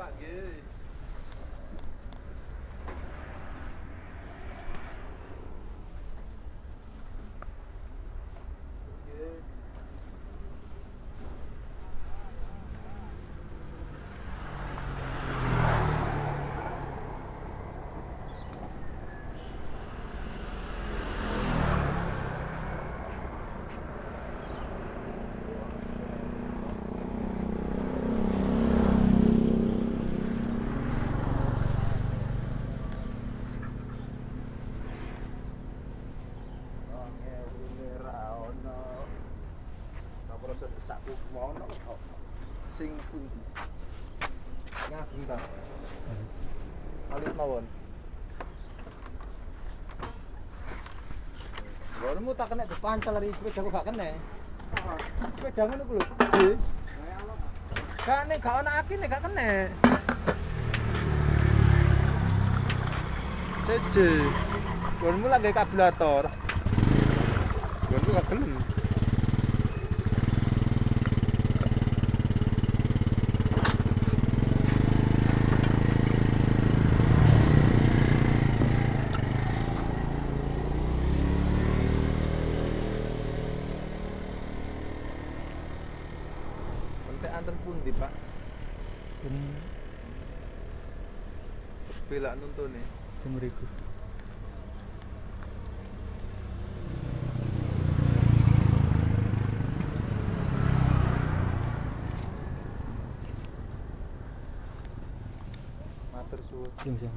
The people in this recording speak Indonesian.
Pak nggih. Sing pundi? Ngagem ta. Alit mawon. Gormu tak kena dipancal dari sepeda kok gak kena. Sepeda ngono ku lho. Nggih. Gak nek gak ana akine gak kena. Seje. Gormu lagi kabulator. Gormu gak gelem. Anten pundi, Pak? Belak nuntune. Mriku. Matur suwun. Jam.